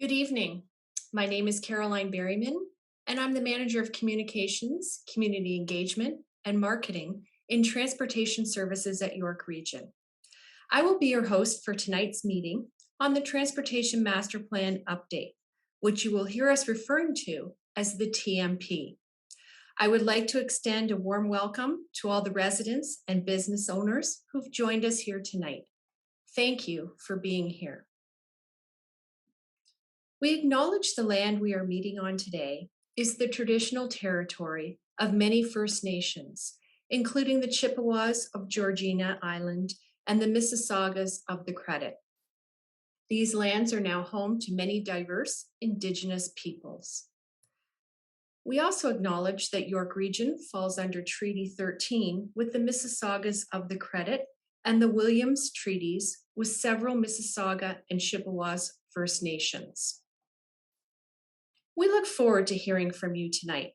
Good evening. My name is Caroline Berryman, and I'm the Manager of Communications, Community Engagement, and Marketing in Transportation Services at York Region. I will be your host for tonight's meeting on the Transportation Master Plan Update, which you will hear us referring to as the TMP. I would like to extend a warm welcome to all the residents and business owners who've joined us here tonight. Thank you for being here. We acknowledge the land we are meeting on today is the traditional territory of many First Nations, including the Chippewas of Georgina Island and the Mississaugas of the Credit. These lands are now home to many diverse Indigenous peoples. We also acknowledge that York Region falls under Treaty 13 with the Mississaugas of the Credit and the Williams Treaties with several Mississauga and Chippewas First Nations. We look forward to hearing from you tonight.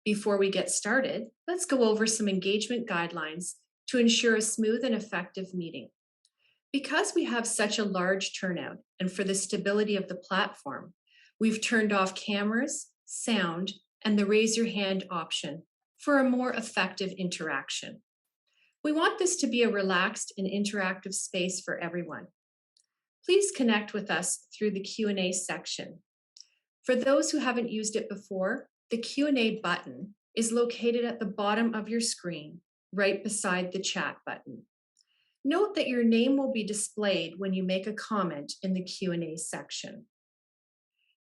Before we get started, let's go over some engagement guidelines to ensure a smooth and effective meeting. Because we have such a large turnout and for the stability of the platform, we've turned off cameras, sound, and the raise your hand option for a more effective interaction. We want this to be a relaxed and interactive space for everyone. Please connect with us through the Q&A section. For those who haven't used it before, the Q&A button is located at the bottom of your screen, right beside the chat button. Note that your name will be displayed when you make a comment in the Q&A section.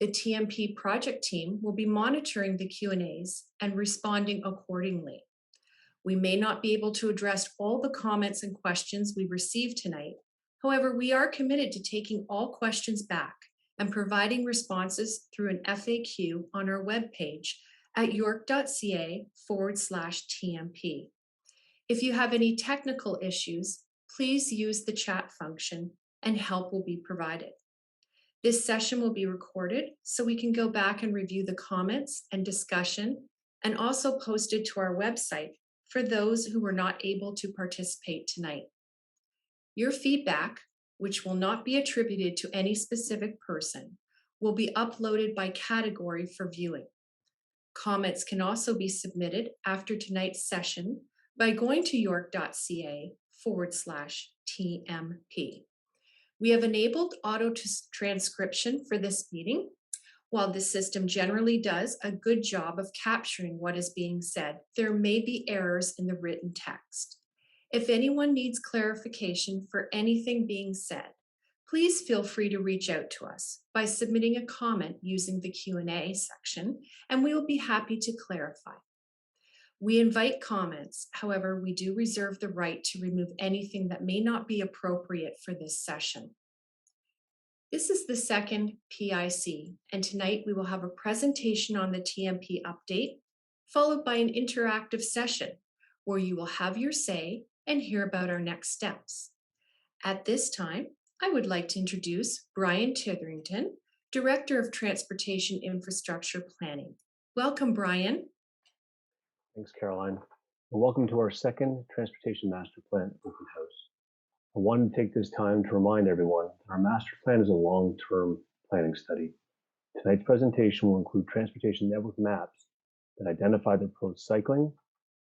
The TMP project team will be monitoring the Q&As and responding accordingly. We may not be able to address all the comments and questions we received tonight. However, we are committed to taking all questions back and providing responses through an FAQ on our webpage at york.ca/TMP. If you have any technical issues, please use the chat function and help will be provided. This session will be recorded so we can go back and review the comments and discussion and also posted to our website for those who were not able to participate tonight. Your feedback, which will not be attributed to any specific person, will be uploaded by category for viewing. Comments can also be submitted after tonight's session by going to york.ca/TMP. We have enabled auto transcription for this meeting. While the system generally does a good job of capturing what is being said, there may be errors in the written text. If anyone needs clarification for anything being said, please feel free to reach out to us by submitting a comment using the Q&A section, and we will be happy to clarify. We invite comments, however, we do reserve the right to remove anything that may not be appropriate for this session. This is the second PIC, and tonight we will have a presentation on the TMP update, followed by an interactive session where you will have your say and hear about our next steps. At this time, I would like to introduce Brian Titherington, Director of Transportation Infrastructure Planning. Welcome, Brian. Thanks, Caroline. And welcome to our second Transportation Master Plan open house. I wanted to take this time to remind everyone that our master plan is a long-term planning study. Tonight's presentation will include transportation network maps that identify the proposed cycling,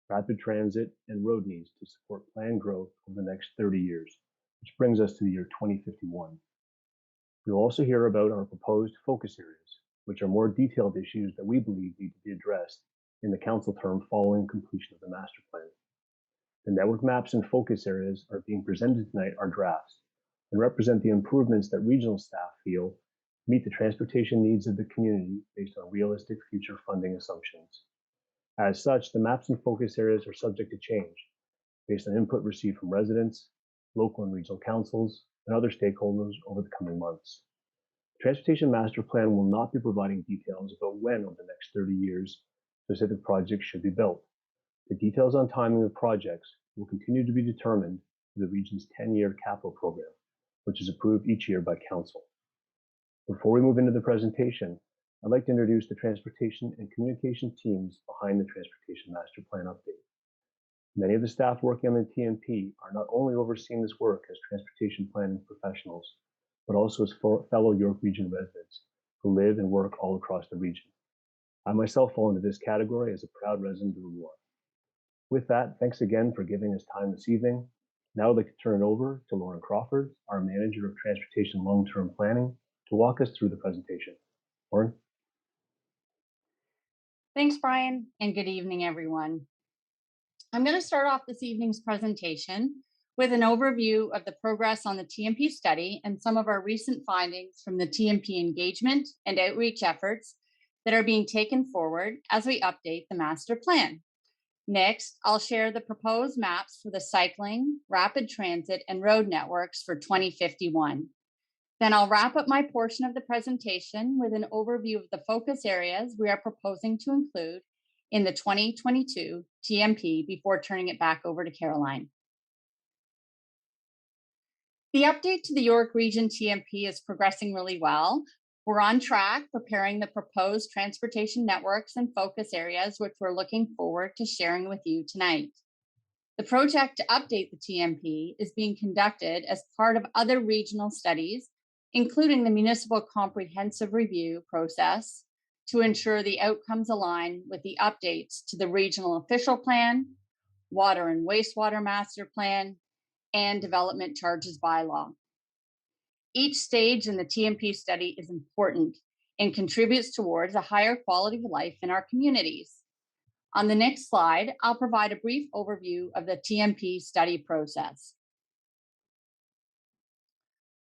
rapid transit, and road needs to support planned growth over the next 30 years, which brings us to the year 2051. You'll also hear about our proposed focus areas, which are more detailed issues that we believe need to be addressed in the council term following completion of the master plan. The network maps and focus areas are being presented tonight are drafts and represent the improvements that regional staff feel meet the transportation needs of the community based on realistic future funding assumptions. As such, the maps and focus areas are subject to change based on input received from residents, local and regional councils, and other stakeholders over the coming months. The Transportation Master Plan will not be providing details about when over the next 30 years specific projects should be built. The details on timing of projects will continue to be determined through the region's 10-year capital program, which is approved each year by council. Before we move into the presentation, I'd like to introduce the transportation and communication teams behind the Transportation Master Plan update. Many of the staff working on the TMP are not only overseeing this work as transportation planning professionals, but also as fellow York Region residents who live and work all across the region. I myself fall into this category as a proud resident of Vaughan. With that, thanks again for giving us time this evening. Now I'd like to turn it over to Lauren Crawford, our Manager of Transportation Long-Term Planning, to walk us through the presentation. Lauren? Thanks, Brian, and good evening, everyone. I'm going to start off this evening's presentation with an overview of the progress on the TMP study and some of our recent findings from the TMP engagement and outreach efforts that are being taken forward as we update the master plan. Next, I'll share the proposed maps for the cycling, rapid transit, and road networks for 2051. Then I'll wrap up my portion of the presentation with an overview of the focus areas we are proposing to include in the 2022 TMP before turning it back over to Caroline. The update to the York Region TMP is progressing really well. We're on track preparing the proposed transportation networks and focus areas, which we're looking forward to sharing with you tonight. The project to update the TMP is being conducted as part of other regional studies, including the municipal comprehensive review process, to ensure the outcomes align with the updates to the regional official plan, water and wastewater master plan, and development charges bylaw. Each stage in the TMP study is important and contributes towards a higher quality of life in our communities. On the next slide, I'll provide a brief overview of the TMP study process.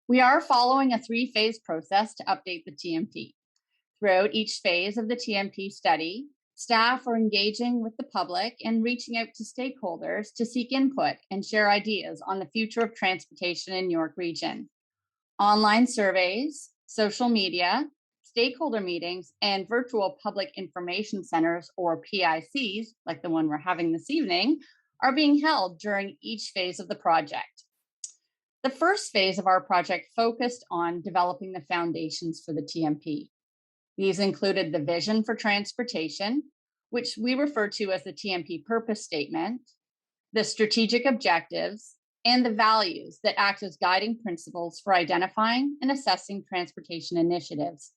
We are following a three-phase process to update the TMP. Throughout each phase of the TMP study, staff are engaging with the public and reaching out to stakeholders to seek input and share ideas on the future of transportation in York Region. Online surveys, social media, stakeholder meetings, and virtual public information centers, or PICs, like the one we're having this evening, are being held during each phase of the project. The first phase of our project focused on developing the foundations for the TMP. These included the vision for transportation, which we refer to as the TMP purpose statement, the strategic objectives, and the values that act as guiding principles for identifying and assessing transportation initiatives.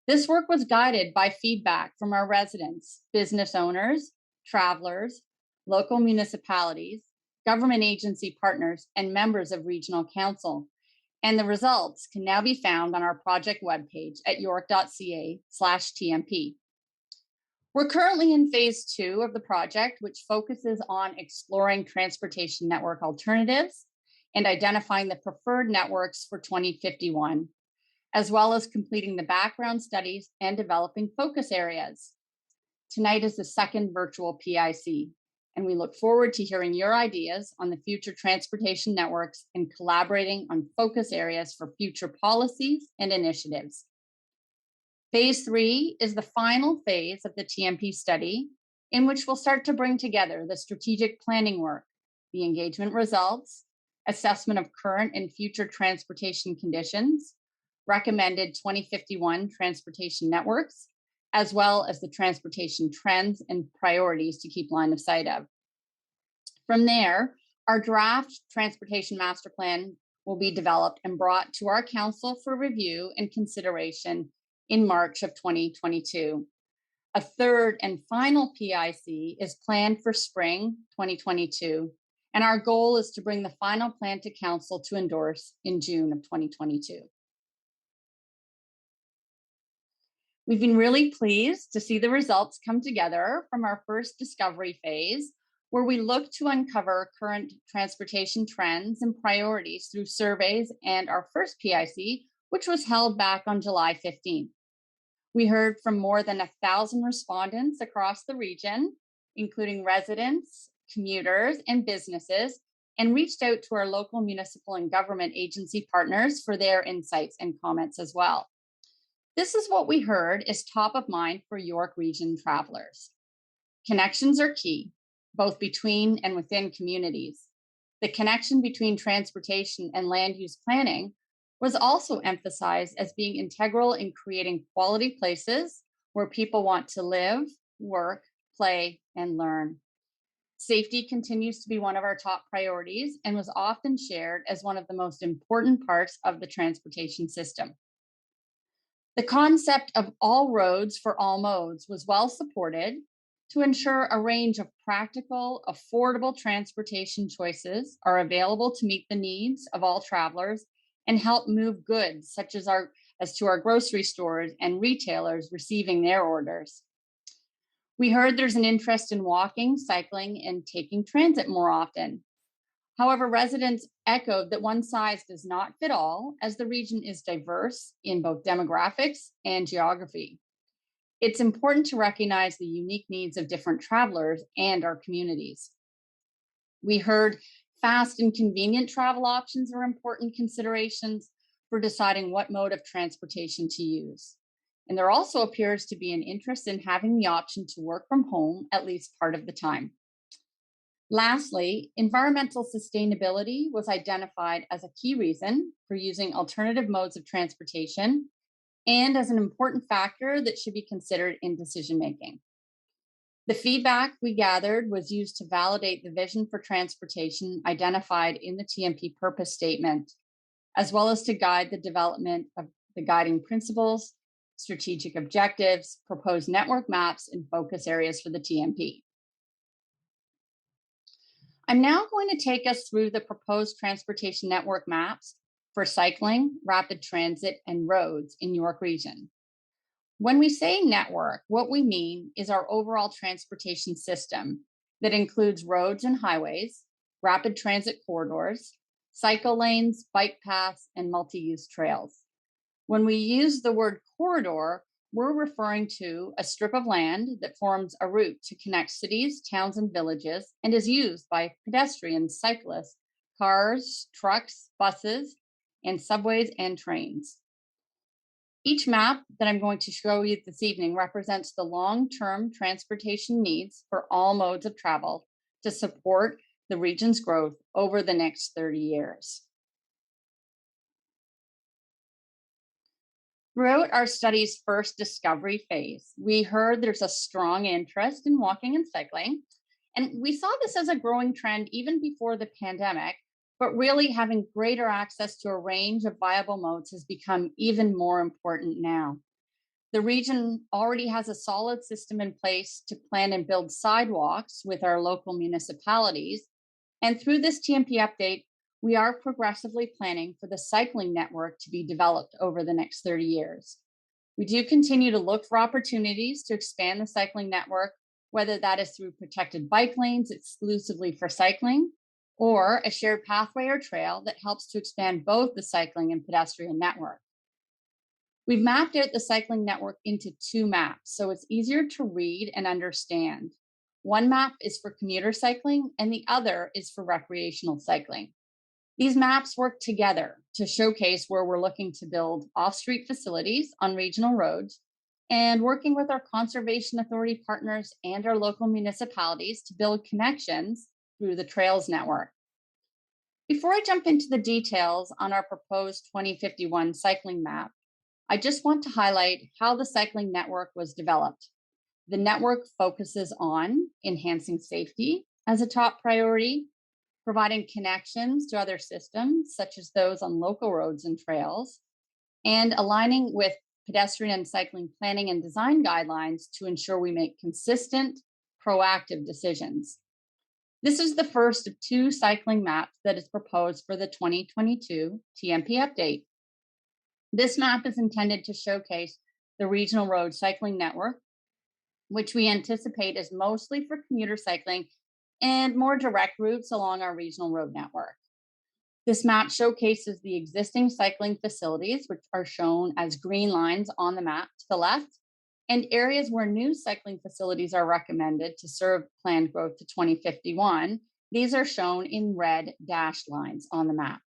This work was guided by feedback from our residents, business owners, travelers, local municipalities, government agency partners, and members of regional council. And the results can now be found on our project webpage at york.ca/TMP. We're currently in phase 2 of the project, which focuses on exploring transportation network alternatives and identifying the preferred networks for 2051, as well as completing the background studies and developing focus areas. Tonight is the second virtual PIC, and we look forward to hearing your ideas on the future transportation networks and collaborating on focus areas for future policies and initiatives. Phase 3 is the final phase of the TMP study, in which we'll start to bring together the strategic planning work, the engagement results, assessment of current and future transportation conditions, recommended 2051 transportation networks, as well as the transportation trends and priorities to keep line of sight of. From there, our draft transportation master plan will be developed and brought to our council for review and consideration in March of 2022. A third and final PIC is planned for spring 2022, and our goal is to bring the final plan to council to endorse in June of 2022. We've been really pleased to see the results come together from our first discovery phase, where we look to uncover current transportation trends and priorities through surveys, and our first PIC, which was held back on July 15th. We heard from more than 1,000 respondents across the region, including residents, commuters, and businesses, and reached out to our local municipal and government agency partners for their insights and comments as well. This is what we heard is top of mind for York Region travelers. Connections are key, both between and within communities. The connection between transportation and land use planning was also emphasized as being integral in creating quality places where people want to live, work, play, and learn. Safety continues to be one of our top priorities and was often shared as one of the most important parts of the transportation system. The concept of all roads for all modes was well supported to ensure a range of practical, affordable transportation choices are available to meet the needs of all travelers and help move goods such as to our grocery stores and retailers receiving their orders. We heard there's an interest in walking, cycling, and taking transit more often. However, residents echoed that one size does not fit all, as the region is diverse in both demographics and geography. It's important to recognize the unique needs of different travelers and our communities. We heard fast and convenient travel options are important considerations for deciding what mode of transportation to use. And there also appears to be an interest in having the option to work from home at least part of the time. Lastly, environmental sustainability was identified as a key reason for using alternative modes of transportation and as an important factor that should be considered in decision making. The feedback we gathered was used to validate the vision for transportation identified in the TMP purpose statement, as well as to guide the development of the guiding principles, strategic objectives, proposed network maps, and focus areas for the TMP. I'm now going to take us through the proposed transportation network maps for cycling, rapid transit, and roads in York Region. When we say network, what we mean is our overall transportation system that includes roads and highways, rapid transit corridors, cycle lanes, bike paths, and multi-use trails. When we use the word corridor, we're referring to a strip of land that forms a route to connect cities, towns, and villages and is used by pedestrians, cyclists, cars, trucks, buses, and subways and trains. Each map that I'm going to show you this evening represents the long-term transportation needs for all modes of travel to support the region's growth over the next 30 years. Throughout our study's first discovery phase, we heard there's a strong interest in walking and cycling, and we saw this as a growing trend even before the pandemic, but really having greater access to a range of viable modes has become even more important now. The region already has a solid system in place to plan and build sidewalks with our local municipalities, and through this TMP update, we are progressively planning for the cycling network to be developed over the next 30 years. We do continue to look for opportunities to expand the cycling network, whether that is through protected bike lanes exclusively for cycling, or a shared pathway or trail that helps to expand both the cycling and pedestrian network. We've mapped out the cycling network into two maps, so it's easier to read and understand. One map is for commuter cycling, and the other is for recreational cycling. These maps work together to showcase where we're looking to build off-street facilities on regional roads and working with our conservation authority partners and our local municipalities to build connections through the trails network. Before I jump into the details on our proposed 2051 cycling map, I just want to highlight how the cycling network was developed. The network focuses on enhancing safety as a top priority, providing connections to other systems, such as those on local roads and trails, and aligning with pedestrian and cycling planning and design guidelines to ensure we make consistent, proactive decisions. This is the first of two cycling maps that is proposed for the 2022 TMP update. This map is intended to showcase the regional road cycling network, which we anticipate is mostly for commuter cycling and more direct routes along our regional road network. This map showcases the existing cycling facilities, which are shown as green lines on the map to the left, and areas where new cycling facilities are recommended to serve planned growth to 2051. These are shown in red dashed lines on the map.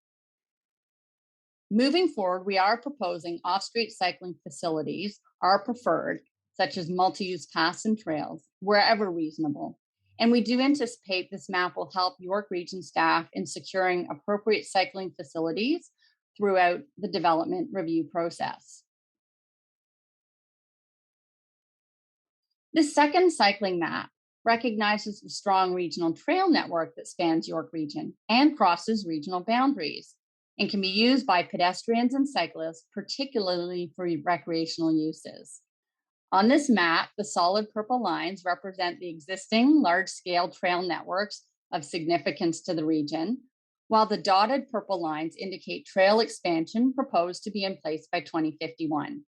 Moving forward, we are proposing off-street cycling facilities are preferred, such as multi-use paths and trails, wherever reasonable. And we do anticipate this map will help York Region staff in securing appropriate cycling facilities throughout the development review process. The second cycling map recognizes the strong regional trail network that spans York Region and crosses regional boundaries. and can be used by pedestrians and cyclists, particularly for recreational uses. On this map, the solid purple lines represent the existing large-scale trail networks of significance to the region, while the dotted purple lines indicate trail expansion proposed to be in place by 2051.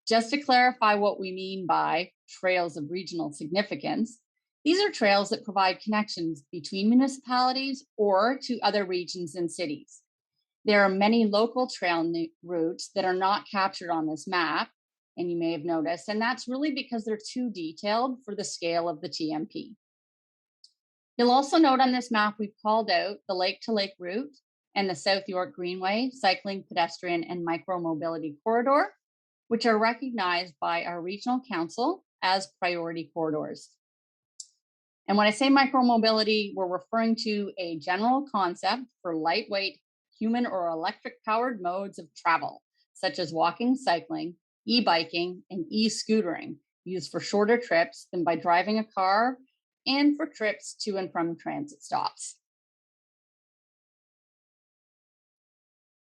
Just to clarify what we mean by trails of regional significance, these are trails that provide connections between municipalities or to other regions and cities. There are many local trail routes that are not captured on this map, and you may have noticed, and that's really because they're too detailed for the scale of the TMP. You'll also note on this map, we've called out the Lake to Lake route and the South York Greenway, cycling, pedestrian, and micro-mobility corridor, which are recognized by our regional council as priority corridors. And when I say micro-mobility, we're referring to a general concept for lightweight human or electric powered modes of travel, such as walking, cycling, e-biking, and e-scootering, used for shorter trips than by driving a car and for trips to and from transit stops.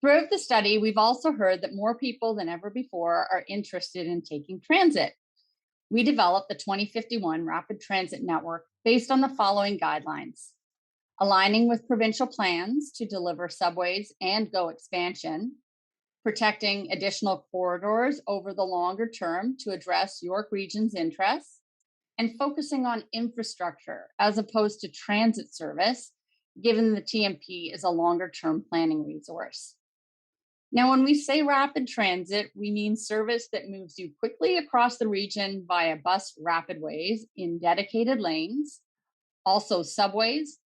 Throughout the study, we've also heard that more people than ever before are interested in taking transit. We developed the 2051 Rapid Transit Network based on the following guidelines: aligning with provincial plans to deliver subways and GO expansion, protecting additional corridors over the longer term to address York Region's interests, and focusing on infrastructure as opposed to transit service, given the TMP is a longer term planning resource. Now, when we say rapid transit, we mean service that moves you quickly across the region via bus rapidways in dedicated lanes, also subways,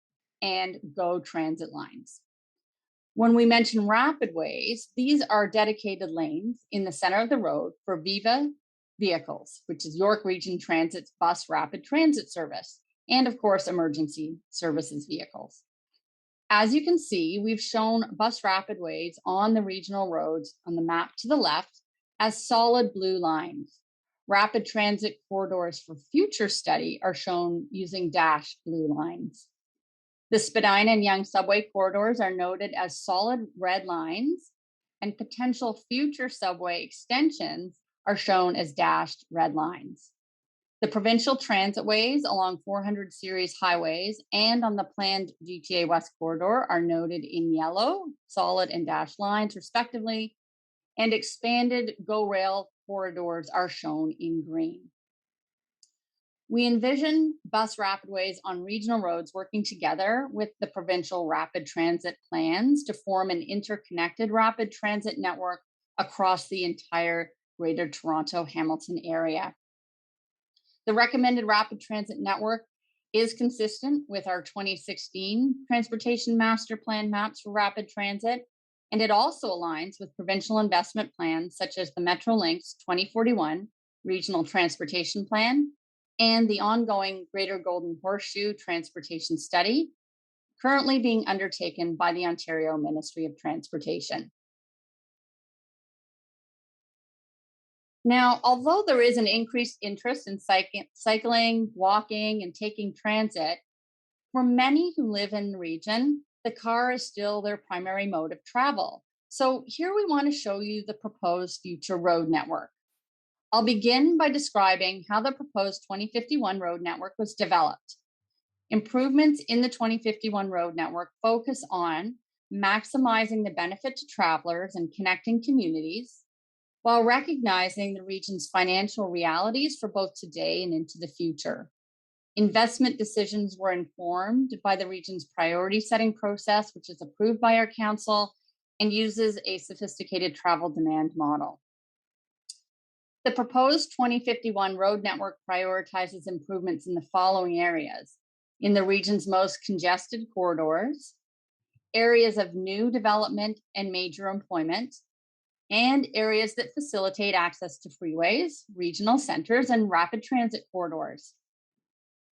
and GO transit lines. When we mention rapidways, these are dedicated lanes in the center of the road for Viva vehicles, which is York Region Transit's bus rapid transit service, and of course, emergency services vehicles. As you can see, we've shown bus rapidways on the regional roads on the map to the left as solid blue lines. Rapid transit corridors for future study are shown using dashed blue lines. The Spadina and Yonge subway corridors are noted as solid red lines, and potential future subway extensions are shown as dashed red lines. The provincial transitways along 400 series highways and on the planned GTA West corridor are noted in yellow, solid and dashed lines respectively, and expanded GO rail corridors are shown in green. We envision bus rapidways on regional roads working together with the provincial rapid transit plans to form an interconnected rapid transit network across the entire Greater Toronto Hamilton area. The recommended rapid transit network is consistent with our 2016 Transportation Master Plan maps for rapid transit, and it also aligns with provincial investment plans such as the Metrolinx 2041 Regional Transportation Plan and the ongoing Greater Golden Horseshoe Transportation Study, currently being undertaken by the Ontario Ministry of Transportation. Now, although there is an increased interest in cycling, walking, and taking transit, for many who live in the region, the car is still their primary mode of travel. So here we want to show you the proposed future road network. I'll begin by describing how the proposed 2051 road network was developed. Improvements in the 2051 road network focus on maximizing the benefit to travelers and connecting communities, while recognizing the region's financial realities for both today and into the future. Investment decisions were informed by the region's priority setting process, which is approved by our council and uses a sophisticated travel demand model. The proposed 2051 road network prioritizes improvements in the following areas: in the region's most congested corridors, areas of new development and major employment, and areas that facilitate access to freeways, regional centers, and rapid transit corridors.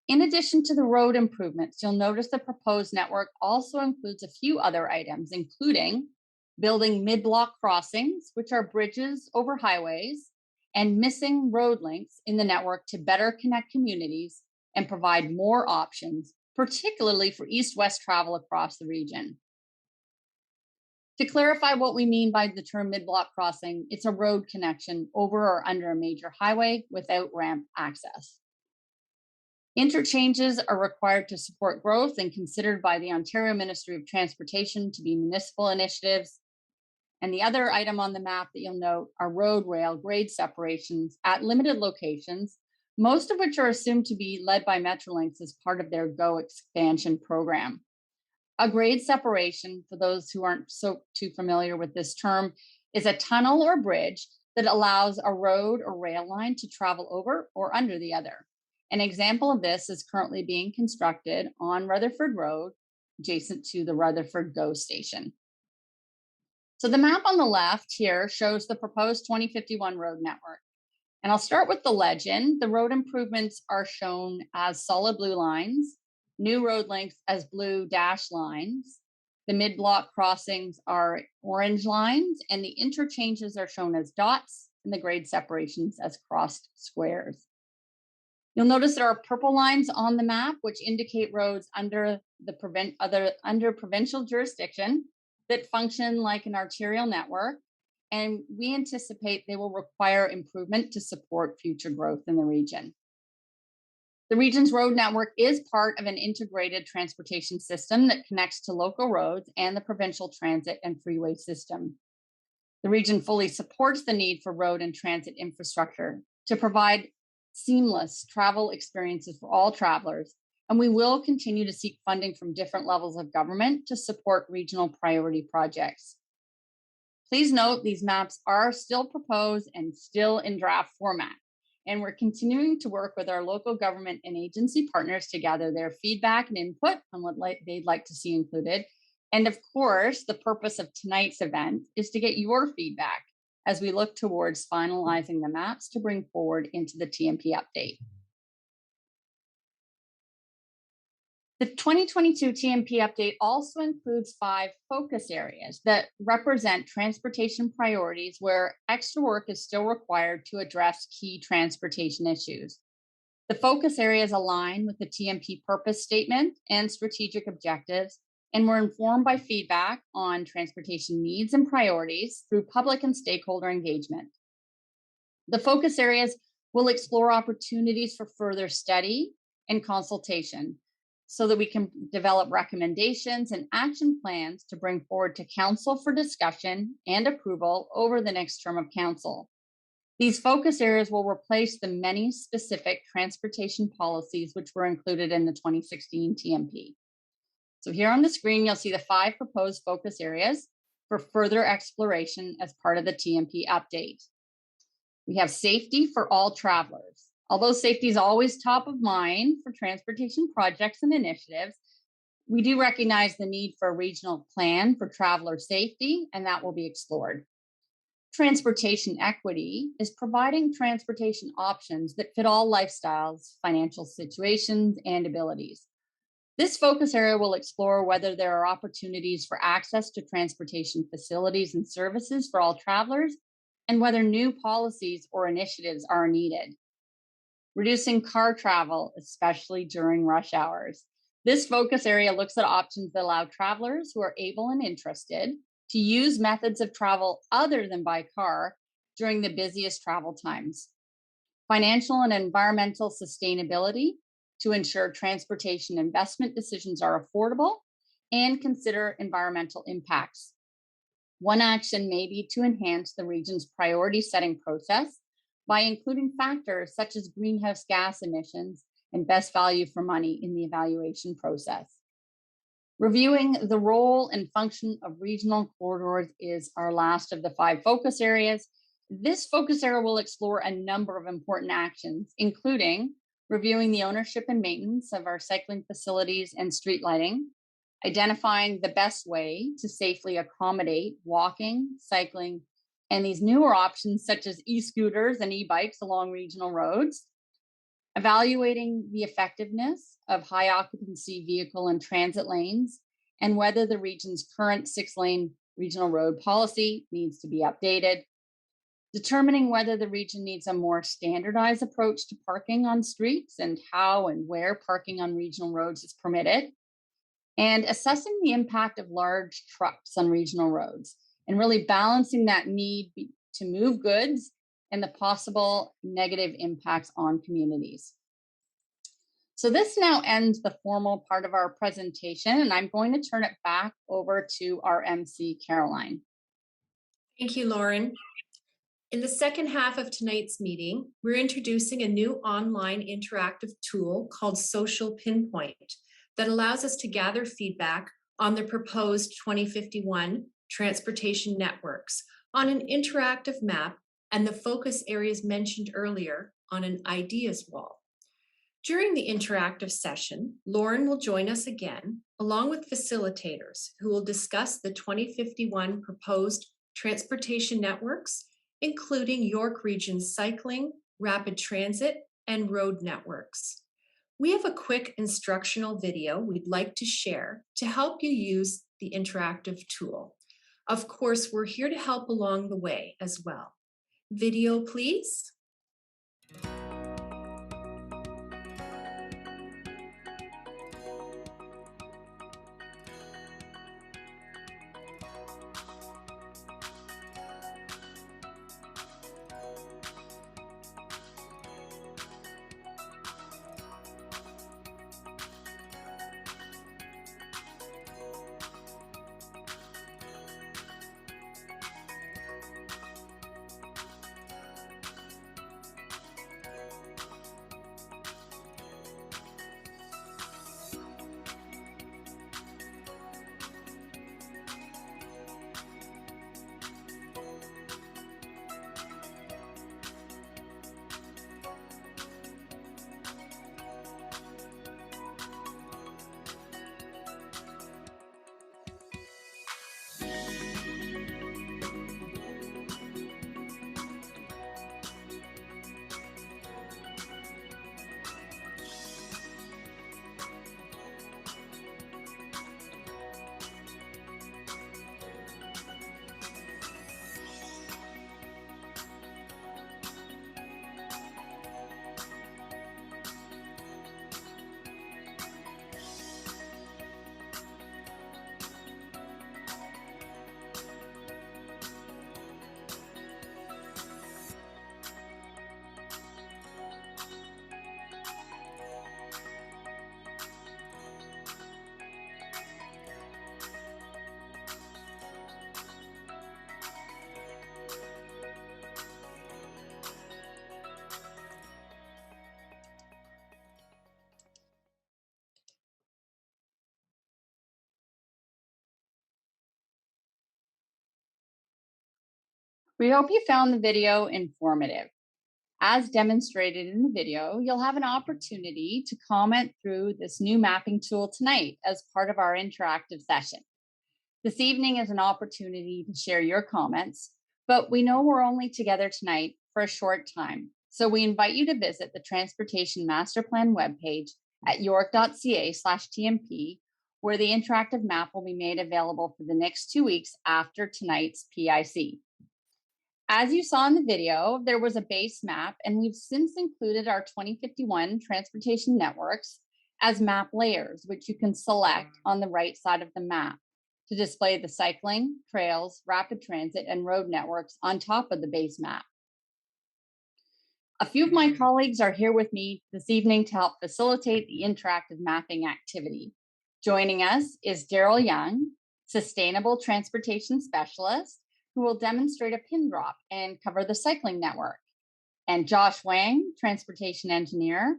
In addition to the road improvements, you'll notice the proposed network also includes a few other items, including building mid-block crossings, which are bridges over highways, and missing road links in the network to better connect communities and provide more options, particularly for east-west travel across the region. To clarify what we mean by the term mid-block crossing, it's a road connection over or under a major highway without ramp access. Interchanges are required to support growth and considered by the Ontario Ministry of Transportation to be municipal initiatives. And the other item on the map that you'll note are road rail grade separations at limited locations, most of which are assumed to be led by Metrolinx as part of their GO expansion program. A grade separation, for those who aren't too familiar with this term, is a tunnel or bridge that allows a road or rail line to travel over or under the other. An example of this is currently being constructed on Rutherford Road, adjacent to the Rutherford GO station. So the map on the left here shows the proposed 2051 road network. And I'll start with the legend. The road improvements are shown as solid blue lines, new road lengths as blue dash lines. The mid-block crossings are orange lines, and the interchanges are shown as dots, and the grade separations as crossed squares. You'll notice there are purple lines on the map, which indicate roads under provincial jurisdiction that function like an arterial network, and we anticipate they will require improvement to support future growth in the region. The region's road network is part of an integrated transportation system that connects to local roads and the provincial transit and freeway system. The region fully supports the need for road and transit infrastructure to provide seamless travel experiences for all travelers, and we will continue to seek funding from different levels of government to support regional priority projects. Please note these maps are still proposed and still in draft format, and we're continuing to work with our local government and agency partners to gather their feedback and input on what they'd like to see included. And of course, the purpose of tonight's event is to get your feedback as we look towards finalizing the maps to bring forward into the TMP update. The 2022 TMP update also includes 5 focus areas that represent transportation priorities where extra work is still required to address key transportation issues. The focus areas align with the TMP purpose statement and strategic objectives, and were informed by feedback on transportation needs and priorities through public and stakeholder engagement. The focus areas will explore opportunities for further study and consultation, so that we can develop recommendations and action plans to bring forward to Council for discussion and approval over the next term of Council. These focus areas will replace the many specific transportation policies which were included in the 2016 TMP. So here on the screen, you'll see the 5 proposed focus areas for further exploration as part of the TMP update. We have safety for all travelers. Although safety is always top of mind for transportation projects and initiatives, we do recognize the need for a regional plan for traveler safety, and that will be explored. Transportation equity is providing transportation options that fit all lifestyles, financial situations, and abilities. This focus area will explore whether there are opportunities for access to transportation facilities and services for all travelers, and whether new policies or initiatives are needed. Reducing car travel, especially during rush hours. This focus area looks at options that allow travelers who are able and interested to use methods of travel other than by car during the busiest travel times. Financial and environmental sustainability to ensure transportation investment decisions are affordable and consider environmental impacts. One action may be to enhance the region's priority setting process by including factors such as greenhouse gas emissions and best value for money in the evaluation process. Reviewing the role and function of regional corridors is our last of the 5 focus areas. This focus area will explore a number of important actions, including reviewing the ownership and maintenance of our cycling facilities and street lighting, identifying the best way to safely accommodate walking, cycling, and these newer options such as e-scooters and e-bikes along regional roads, evaluating the effectiveness of high occupancy vehicle and transit lanes, and whether the region's current 6-lane regional road policy needs to be updated, determining whether the region needs a more standardized approach to parking on streets and how and where parking on regional roads is permitted, and assessing the impact of large trucks on regional roads and really balancing that need to move goods and the possible negative impacts on communities. So this now ends the formal part of our presentation, and I'm going to turn it back over to our MC, Caroline. Thank you, Lauren. In the second half of tonight's meeting, we're introducing a new online interactive tool called Social Pinpoint that allows us to gather feedback on the proposed 2051 transportation networks on an interactive map and the focus areas mentioned earlier on an ideas wall. During the interactive session, Lauren will join us again, along with facilitators who will discuss the 2051 proposed transportation networks, including York Region's cycling, rapid transit, and road networks. We have a quick instructional video we'd like to share to help you use the interactive tool. Of course, we're here to help along the way as well. Video, please. We hope you found the video informative. As demonstrated in the video, you'll have an opportunity to comment through this new mapping tool tonight as part of our interactive session. This evening is an opportunity to share your comments, but we know we're only together tonight for a short time. So we invite you to visit the Transportation Master Plan webpage at york.ca/TMP, where the interactive map will be made available for the next 2 weeks after tonight's PIC. As you saw in the video, there was a base map, and we've since included our 2051 transportation networks as map layers, which you can select on the right side of the map to display the cycling, trails, rapid transit, and road networks on top of the base map. A few of my colleagues are here with me this evening to help facilitate the interactive mapping activity. Joining us is Daryl Young, Sustainable Transportation Specialist, who will demonstrate a pin drop and cover the cycling network, and Josh Wang, Transportation Engineer,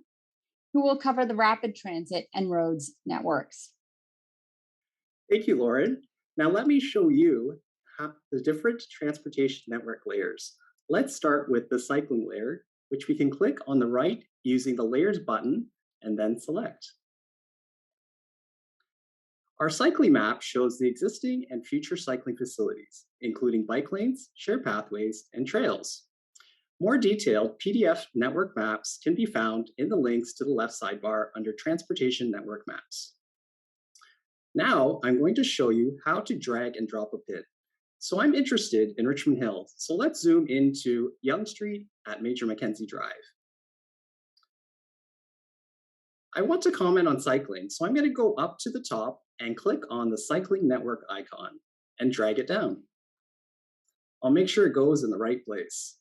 who will cover the rapid transit and roads networks. Thank you, Lauren. Now let me show you the different transportation network layers. Let's start with the cycling layer, which we can click on the right using the Layers button and then select. Our cycling map shows the existing and future cycling facilities, including bike lanes, shared pathways, and trails. More detailed PDF network maps can be found in the links to the left sidebar under Transportation Network Maps. Now I'm going to show you how to drag and drop a pin. So I'm interested in Richmond Hill, so let's zoom into Yonge Street at Major Mackenzie Drive. I want to comment on cycling, so I'm going to go up to the top and click on the cycling network icon and drag it down. I'll make sure it goes in the right place.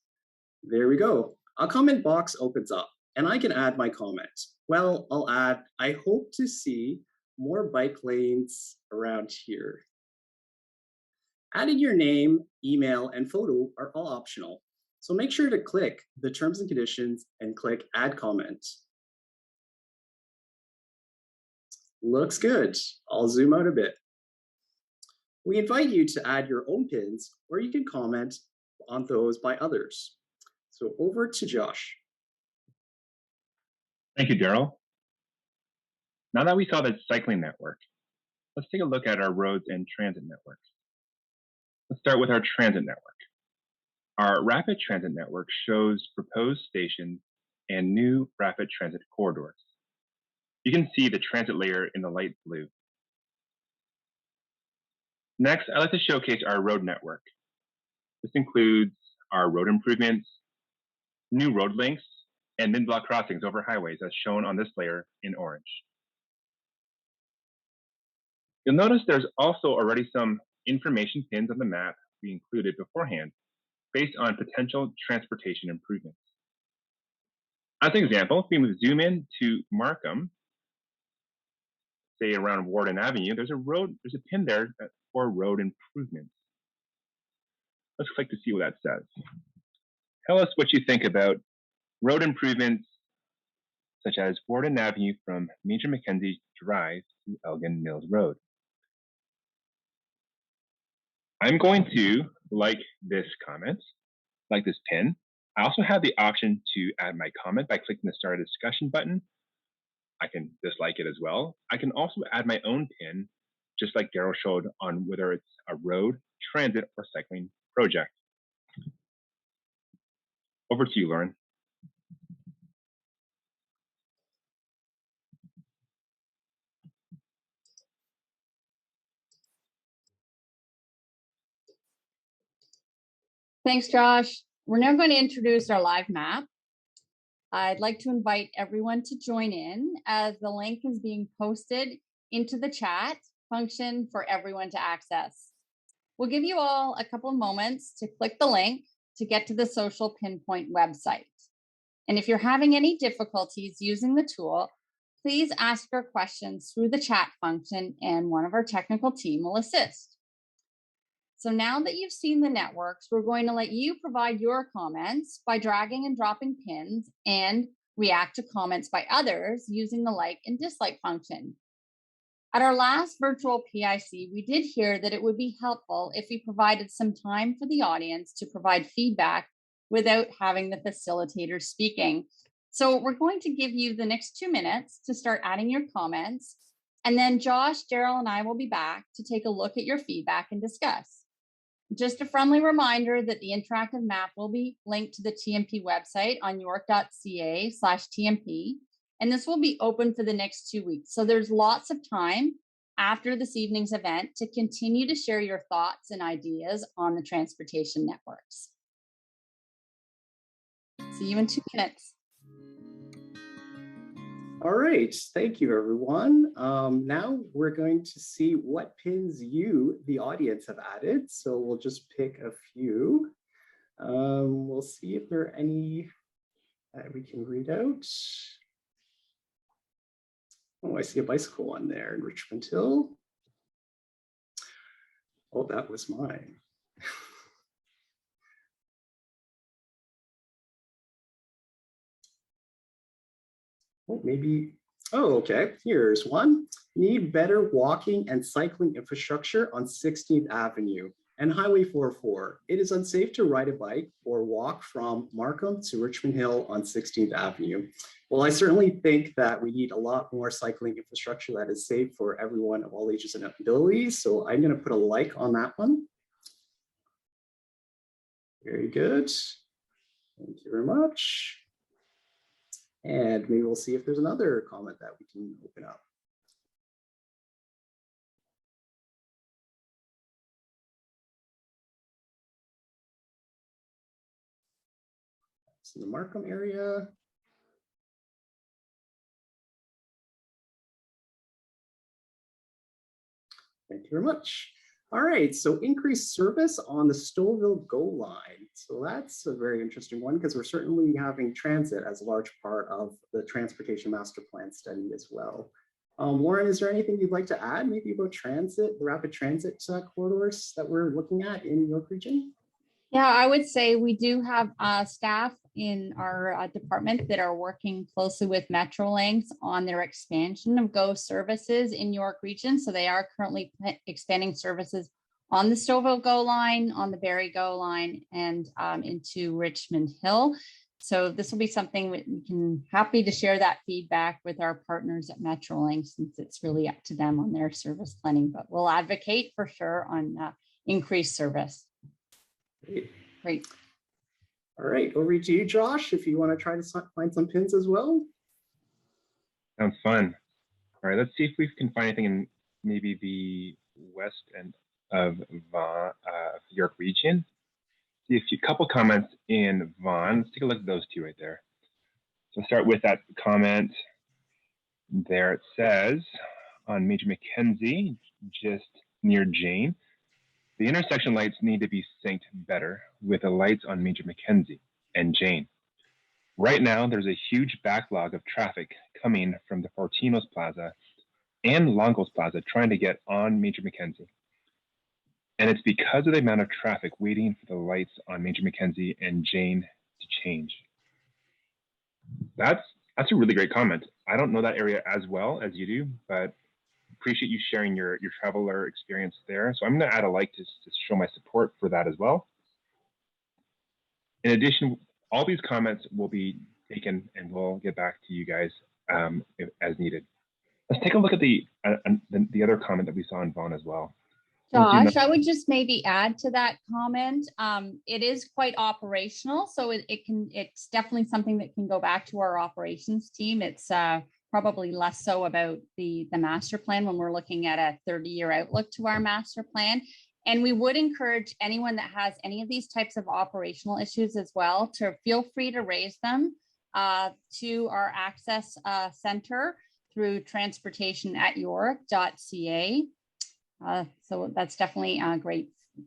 There we go. A comment box opens up and I can add my comment. Well, I'll add, I hope to see more bike lanes around here. Adding your name, email, and photo are all optional. So make sure to click the terms and conditions and click add comment. Looks good. I'll zoom out a bit. We invite you to add your own pins, or you can comment on those by others. So over to Josh. Thank you, Daryl. Now that we saw the cycling network, let's take a look at our roads and transit networks. Let's start with our transit network. Our rapid transit network shows proposed stations and new rapid transit corridors. You can see the transit layer in the light blue. Next, I'd like to showcase our road network. This includes our road improvements, new road links, and mid-block crossings over highways as shown on this layer in orange. You'll notice there's also already some information pins on the map we included beforehand based on potential transportation improvements. As an example, if we zoom in to Markham, say around Warden Avenue, there's a pin there for road improvements. Let's click to see what that says. Tell us what you think about road improvements such as Warden Avenue from Major Mackenzie Drive to Elgin Mills Road. I'm going to like this comment, like this pin. I also have the option to add my comment by clicking the Start a Discussion button. I can dislike it as well. I can also add my own pin, just like Daryl showed on whether it's a road, transit, or cycling project. Over to you, Lauren. Thanks, Josh. We're now going to introduce our live map. I'd like to invite everyone to join in as the link is being posted into the chat function for everyone to access. We'll give you all a couple of moments to click the link to get to the Social Pinpoint website. And if you're having any difficulties using the tool, please ask your questions through the chat function and one of our technical team will assist. So now that you've seen the networks, we're going to let you provide your comments by dragging and dropping pins and react to comments by others using the like and dislike function. At our last virtual PIC, we did hear that it would be helpful if we provided some time for the audience to provide feedback without having the facilitator speaking. So we're going to give you the next 2 minutes to start adding your comments. And then Josh, Daryl, and I will be back to take a look at your feedback and discuss. Just a friendly reminder that the interactive map will be linked to the TMP website on york.ca/TMP, and this will be open for the next 2 weeks. So there's lots of time after this evening's event to continue to share your thoughts and ideas on the transportation networks. See you in 2 minutes. All right, thank you, everyone. Now we're going to see what pins you, the audience, have added. So we'll just pick a few. We'll see if there are any that we can read out. Oh, I see a bicycle one there in Richmond Hill. Oh, that was mine. Oh, maybe, oh, okay, here's one. Need better walking and cycling infrastructure on 16th Avenue and Highway 404. It is unsafe to ride a bike or walk from Markham to Richmond Hill on 16th Avenue. Well, I certainly think that we need a lot more cycling infrastructure that is safe for everyone of all ages and abilities. So I'm gonna put a like on that one. Very good. Thank you very much. And maybe we'll see if there's another comment that we can open up. It's in the Markham area. Thank you very much. All right, so increased service on the Stouffville GO line. So that's a very interesting one because we're certainly having transit as a large part of the transportation master plan study as well. Lauren, is there anything you'd like to add maybe about transit, the rapid transit corridors that we're looking at in York Region? Yeah, I would say we do have staff in our department that are working closely with Metrolinx on their expansion of GO services in York Region. So they are currently expanding services on the Stouffville GO line, on the Barrie GO line, and into Richmond Hill. So this will be something we can happy to share that feedback with our partners at Metrolinx, since it's really up to them on their service planning, but we'll advocate for sure on increased service. Great. All right, over to you, Josh, if you want to try to find some pins as well. Sounds fun. All right, let's see if we can find anything in maybe the west end of York Region. See a couple comments in Vaughan. Let's take a look at those two right there. So start with that comment there. It says on Major Mackenzie, just near Jane, the intersection lights need to be synced better with the lights on Major Mackenzie and Jane. Right now, there's a huge backlog of traffic coming from the Fortinos Plaza and Longo's Plaza trying to get on Major Mackenzie. And it's because of the amount of traffic waiting for the lights on Major Mackenzie and Jane to change. That's a really great comment. I don't know that area as well as you do, but appreciate you sharing your traveler experience there. So I'm going to add a like to show my support for that as well. In addition, all these comments will be taken and we'll get back to you guys as needed. Let's take a look at the other comment that we saw in Vaughan as well. Josh, I would just maybe add to that comment. It is quite operational, so it's definitely something that can go back to our operations team. It's probably less so about the master plan when we're looking at a 30-year outlook to our master plan. And we would encourage anyone that has any of these types of operational issues as well to feel free to raise them to our access center through transportation@york.ca. So that's definitely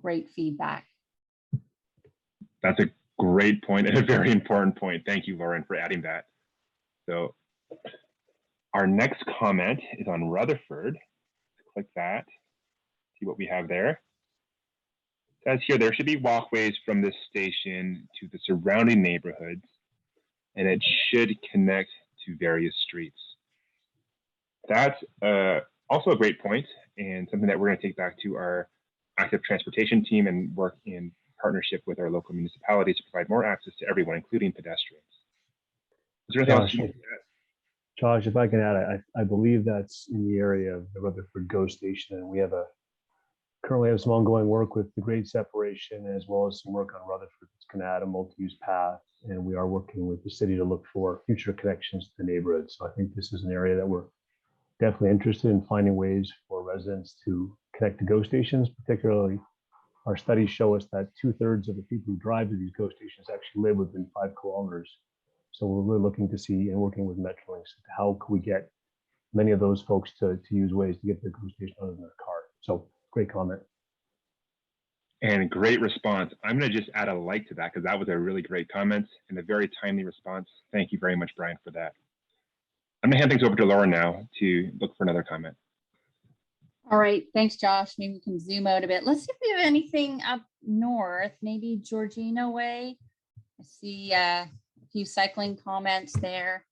great feedback. That's a great point and a very important point. Thank you, Lauren, for adding that. So our next comment is on Rutherford. Click that, see what we have there. It says here, there should be walkways from this station to the surrounding neighborhoods, and it should connect to various streets. That's also a great point and something that we're going to take back to our active transportation team and work in partnership with our local municipalities to provide more access to everyone, including pedestrians. Is there anything else you want to add? Josh, if I can add, I believe that's in the area of the Rutherford GO station, and we currently have some ongoing work with the grade separation as well as some work on Rutherford that's going to add a multi-use path, and we are working with the city to look for future connections to the neighborhood. So I think this is an area that we're definitely interested in finding ways for residents to connect to GO stations. Particularly, our studies show us that 2/3 of the people who drive to these GO stations actually live within 5 kilometers. So we're really looking to see and working with Metrolinx, how can we get many of those folks to use ways to get to the GO station other than their car. So great comment. And great response. I'm going to just add a like to that because that was a really great comment and a very timely response. Thank you very much, Brian, for that. I'm going to hand things over to Laura now to look for another comment. All right, thanks, Josh. Maybe we can zoom out a bit. Let's see if we have anything up north, maybe Georgina way. I see a few cycling comments there.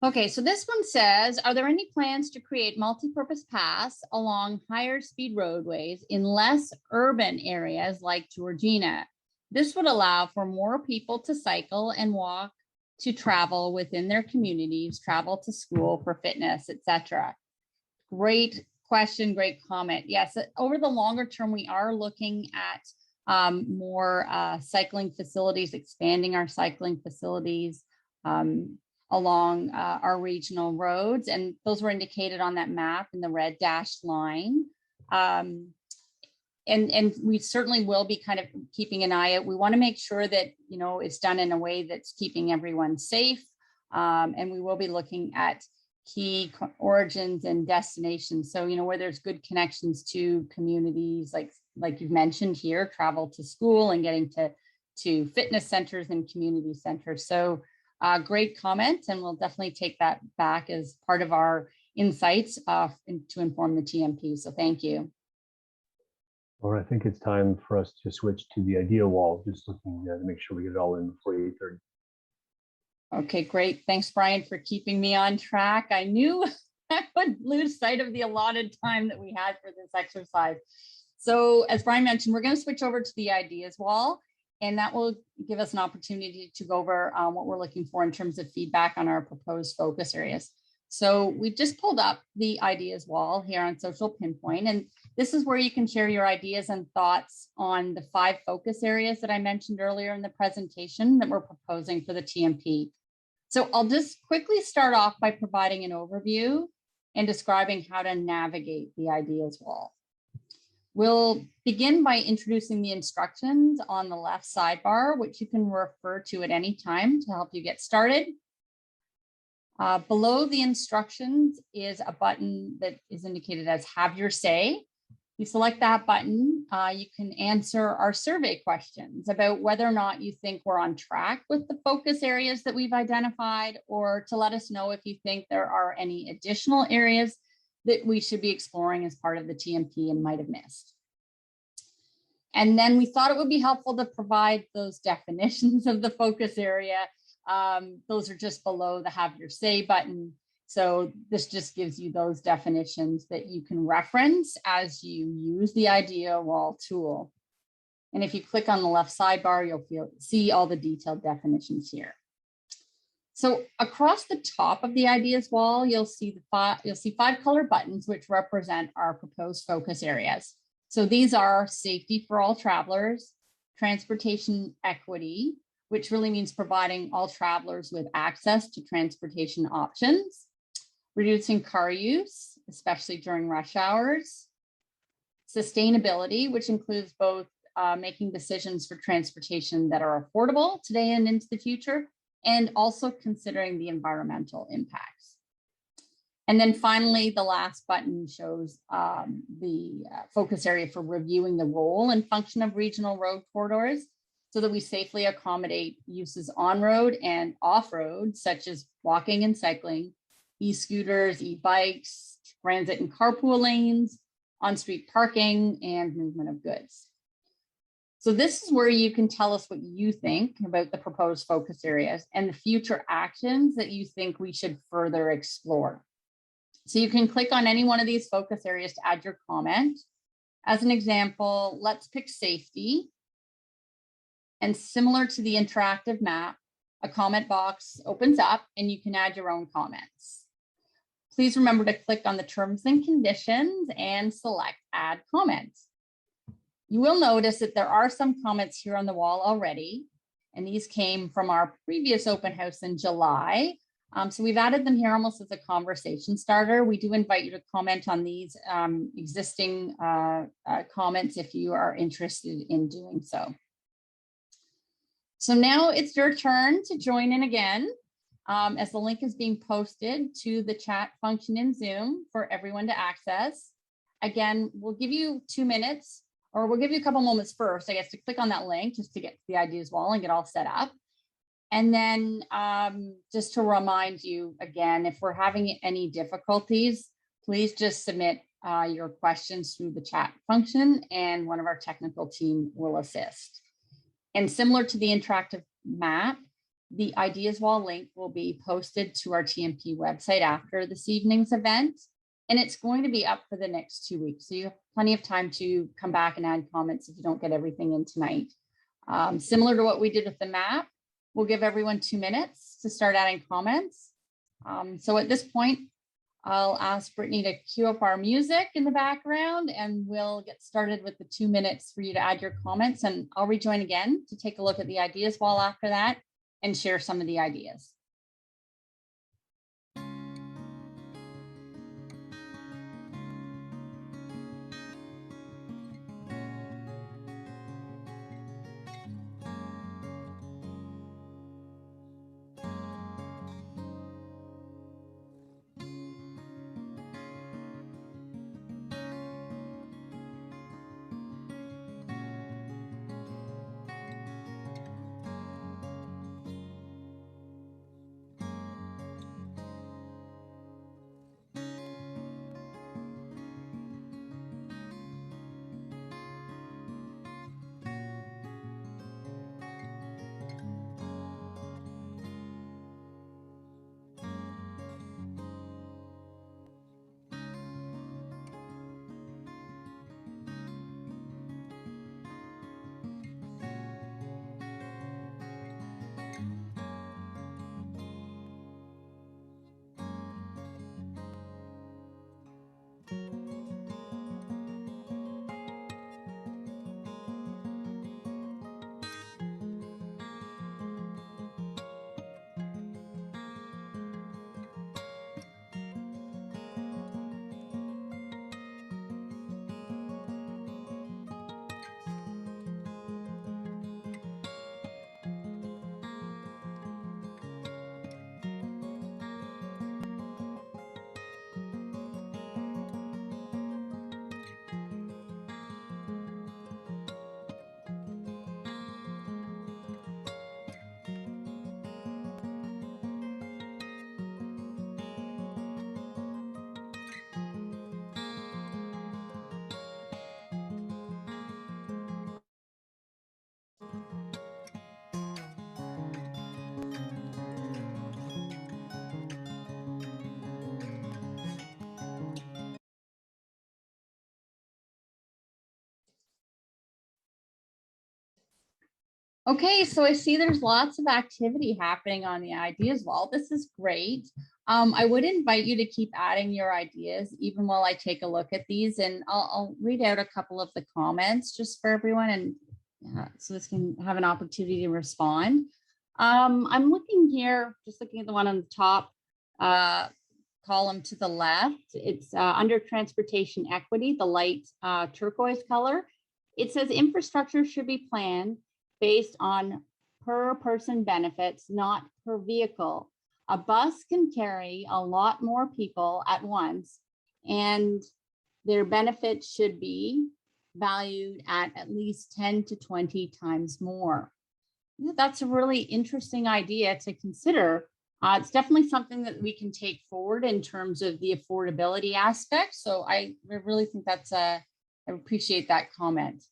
Okay, so this one says, are there any plans to create multi-purpose paths along higher speed roadways in less urban areas like Georgina? This would allow for more people to cycle and walk to travel within their communities, travel to school for fitness, etc. Great question, great comment. Yes, over the longer term, we are looking at more cycling facilities, expanding our cycling facilities along our regional roads. And those were indicated on that map in the red dashed line. And we certainly will be kind of keeping an eye out. We want to make sure that, you know, it's done in a way that's keeping everyone safe. And we will be looking at key origins and destinations. So, where there's good connections to communities, like you've mentioned here, travel to school and getting to fitness centers and community centers. So great comment, and we'll definitely take that back as part of our insights to inform the TMP. So thank you. Laura, I think it's time for us to switch to the idea wall, just looking to make sure we get it all in before 8:30. Okay, great. Thanks, Brian, for keeping me on track. I knew I would lose sight of the allotted time that we had for this exercise. So as Brian mentioned, we're going to switch over to the ideas wall, and that will give us an opportunity to go over what we're looking for in terms of feedback on our proposed focus areas. So we just pulled up the ideas wall here on Social Pinpoint, and this is where you can share your ideas and thoughts on the 5 focus areas that I mentioned earlier in the presentation that we're proposing for the TMP. So I'll just quickly start off by providing an overview and describing how to navigate the ideas wall. We'll begin by introducing the instructions on the left sidebar, which you can refer to at any time to help you get started. Below the instructions is a button that is indicated as Have Your Say. You select that button, you can answer our survey questions about whether or not you think we're on track with the focus areas that we've identified, or to let us know if you think there are any additional areas that we should be exploring as part of the TMP and might have missed. And then we thought it would be helpful to provide those definitions of the focus area. Those are just below the Have Your Say button. So this just gives you those definitions that you can reference as you use the idea wall tool. And if you click on the left sidebar, you'll see all the detailed definitions here. So across the top of the ideas wall, you'll see 5 color buttons which represent our proposed focus areas. So these are safety for all travelers, transportation equity, which really means providing all travelers with access to transportation options, reducing car use, especially during rush hours, sustainability, which includes both making decisions for transportation that are affordable today and into the future, and also considering the environmental impacts. And then finally, the last button shows the focus area for reviewing the role and function of regional road corridors so that we safely accommodate uses on-road and off-road, such as walking and cycling, e-scooters, e-bikes, transit and carpool lanes, on-street parking, and movement of goods. So this is where you can tell us what you think about the proposed focus areas and the future actions that you think we should further explore. So you can click on any one of these focus areas to add your comment. As an example, let's pick safety. And similar to the interactive map, a comment box opens up and you can add your own comments. Please remember to click on the terms and conditions and select add comments. You will notice that there are some comments here on the wall already, and these came from our previous open house in July. So we've added them here almost as a conversation starter. We do invite you to comment on these existing comments if you are interested in doing so. So now it's your turn to join in again, as the link is being posted to the chat function in Zoom for everyone to access. Again, we'll give you 2 minutes, or we'll give you a couple moments first, I guess, to click on that link just to get to the ideas wall and get all set up. And then just to remind you again, if we're having any difficulties, please just submit your questions through the chat function and one of our technical team will assist. And similar to the interactive map, the ideas wall link will be posted to our TMP website after this evening's event. And it's going to be up for the next 2 weeks. So you have plenty of time to come back and add comments if you don't get everything in tonight. Similar to what we did with the map, we'll give everyone 2 minutes to start adding comments. So at this point, I'll ask Brittany to cue up our music in the background and we'll get started with the 2 minutes for you to add your comments, and I'll rejoin again to take a look at the ideas wall after that and share some of the ideas. Okay, so I see there's lots of activity happening on the ideas wall. This is great. I would invite you to keep adding your ideas even while I take a look at these, and I'll read out a couple of the comments just for everyone, and so this can have an opportunity to respond. I'm looking here, just looking at the one on the top column to the left. It's under transportation equity, the light turquoise color. It says infrastructure should be planned based on per person benefits, not per vehicle. A bus can carry a lot more people at once, and their benefits should be valued at least 10 to 20 times more. That's a really interesting idea to consider. It's definitely something that we can take forward in terms of the affordability aspect. So I really think that's I appreciate that comment.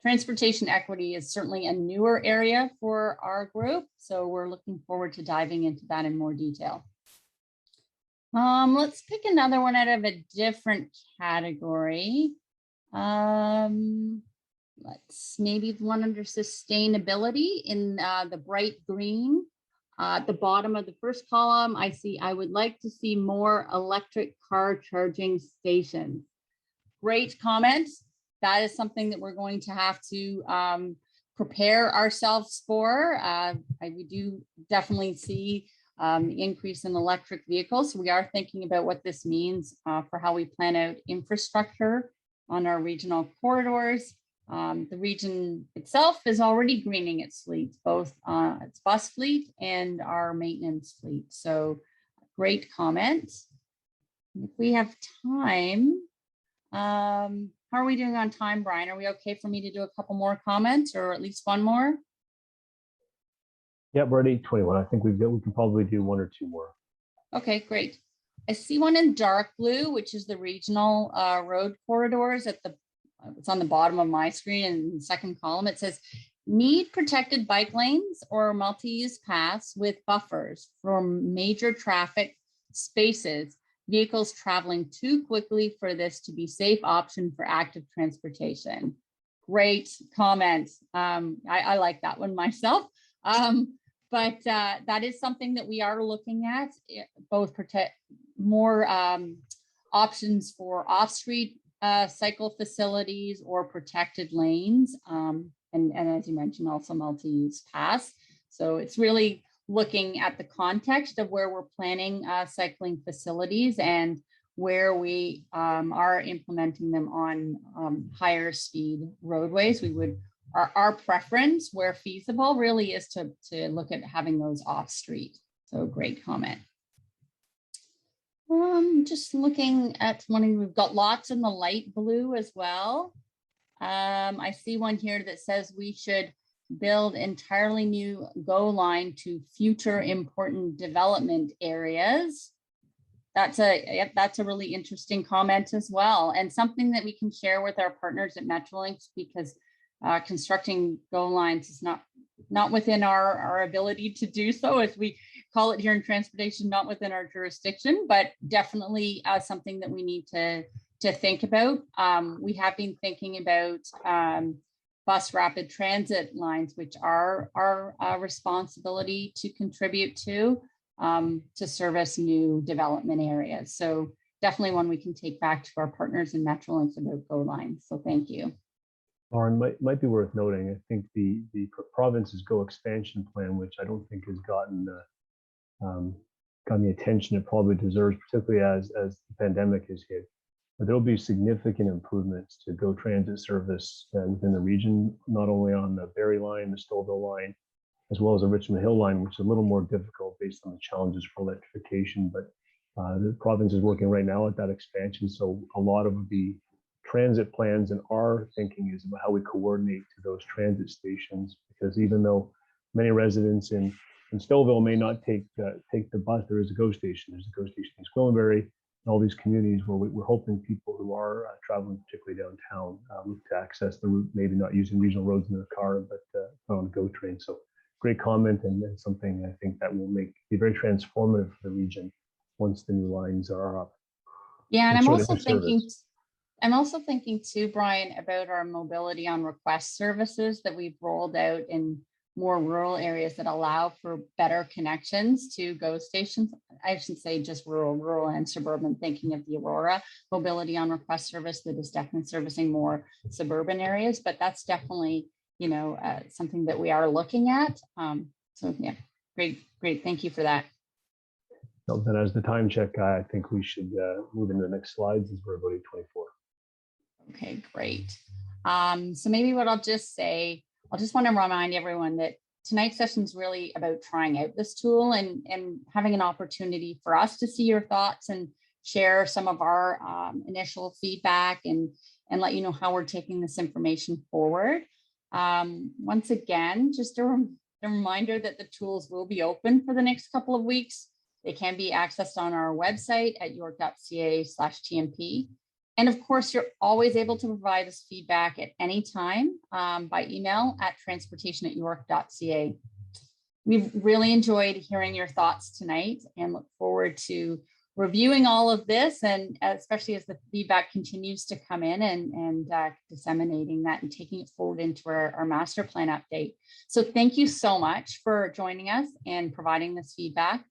Transportation equity is certainly a newer area for our group, so we're looking forward to diving into that in more detail. Let's pick another one out of a different category. Let's maybe one under sustainability in the bright green. At the bottom of the first column, I would like to see more electric car charging stations. Great comments. That is something that we're going to have to prepare ourselves for. We do definitely see the increase in electric vehicles. So we are thinking about what this means for how we plan out infrastructure on our regional corridors. The region itself is already greening its fleet, both its bus fleet and our maintenance fleet. So great comments. If we have time, how are we doing on time, Brian? Are we okay for me to do a couple more comments, or at least one more? Yeah, we're at 8:21. I think we can probably do one or two more. Okay, great. I see one in dark blue, which is the regional road corridors it's on the bottom of my screen in the second column. It says, need protected bike lanes or multi-use paths with buffers from major traffic spaces, vehicles traveling too quickly for this to be safe option for active transportation. Great comment. I like that one myself. But that is something that we are looking at, both protect more options for off-street cycle facilities or protected lanes. And as you mentioned, also multi-use paths. So it's really looking at the context of where we're planning cycling facilities and where we are implementing them on higher speed roadways. Our preference where feasible really is to look at having those off street. So great comment. Just looking at one, we've got lots in the light blue as well. I see one here that says we should build entirely new GO line to future important development areas. That's a really interesting comment as well, and something that we can share with our partners at Metrolinx, because constructing GO lines is not within our ability to do so, as we call it here in transportation, not within our jurisdiction, but definitely something that we need to think about. We have been thinking about bus rapid transit lines, which are our responsibility to contribute to service new development areas. So definitely one we can take back to our partners in Metrolinx about GO lines. So thank you. Lauren, might be worth noting, I think the province's GO expansion plan, which I don't think has gotten the attention it probably deserves, particularly as the pandemic has hit. But there will be significant improvements to GO transit service within the region, not only on the Barrie line, the Stouffville line, as well as the Richmond Hill line, which is a little more difficult based on the challenges for electrification. But the province is working right now at that expansion. So a lot of the transit plans and our thinking is about how we coordinate to those transit stations, because even though many residents in Stouffville may not take the bus, there is a GO station. There's a GO station in Squillenbury and all these communities where we're hoping people who are traveling, particularly downtown, look to access the route, maybe not using regional roads in their car, but on a GO train. So great comment, and something I think that will be very transformative for the region once the new lines are up. Yeah, and I'm also thinking, I'm also thinking too, Brian, about our mobility on request services that we've rolled out in more rural areas that allow for better connections to GO stations. I should say just rural and suburban, thinking of the Aurora mobility on request service that is definitely servicing more suburban areas, but that's definitely, something that we are looking at. So yeah, great. Thank you for that. So then as the time check guy, I think we should move into the next slides as we're about 8:24. Okay, great. So maybe what I'll just say, I just want to remind everyone that tonight's session is really about trying out this tool and having an opportunity for us to see your thoughts and share some of our initial feedback and let you know how we're taking this information forward. Once again, just a reminder that the tools will be open for the next couple of weeks. They can be accessed on our website at york.ca/TMP. And of course, you're always able to provide us feedback at any time by email at transportation@york.ca. We've really enjoyed hearing your thoughts tonight and look forward to reviewing all of this, and especially as the feedback continues to come in and disseminating that and taking it forward into our master plan update. So thank you so much for joining us and providing this feedback.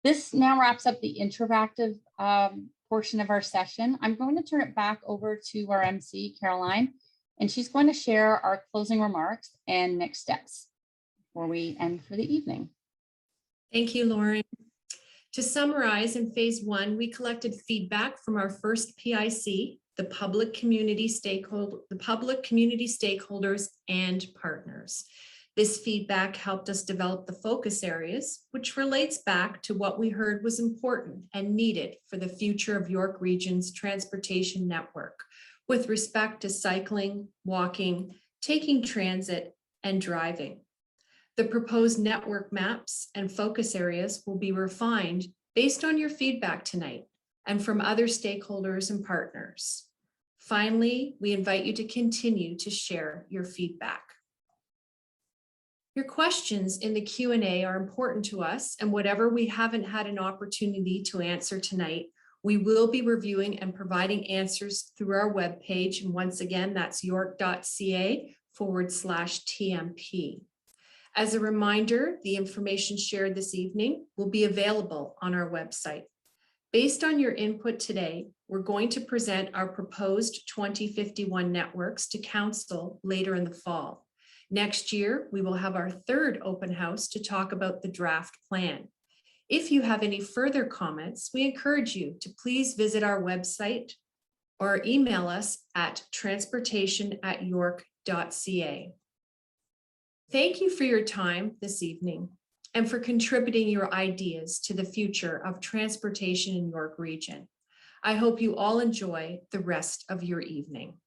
This now wraps up the interactive portion of our session. I'm going to turn it back over to our MC, Caroline, and she's going to share our closing remarks and next steps before we end for the evening. Thank you, Lauren. To summarize, in phase 1, we collected feedback from our first PIC, the public community stakeholders and partners. This feedback helped us develop the focus areas, which relates back to what we heard was important and needed for the future of York Region's transportation network with respect to cycling, walking, taking transit, and driving. The proposed network maps and focus areas will be refined based on your feedback tonight and from other stakeholders and partners. Finally, we invite you to continue to share your feedback. Your questions in the Q&A are important to us, and whatever we haven't had an opportunity to answer tonight, we will be reviewing and providing answers through our webpage. And once again, that's york.ca/TMP. As a reminder, the information shared this evening will be available on our website. Based on your input today, we're going to present our proposed 2051 networks to Council later in the fall. Next year, we will have our third open house to talk about the draft plan. If you have any further comments, we encourage you to please visit our website or email us at transportation@york.ca. Thank you for your time this evening and for contributing your ideas to the future of transportation in York Region. I hope you all enjoy the rest of your evening.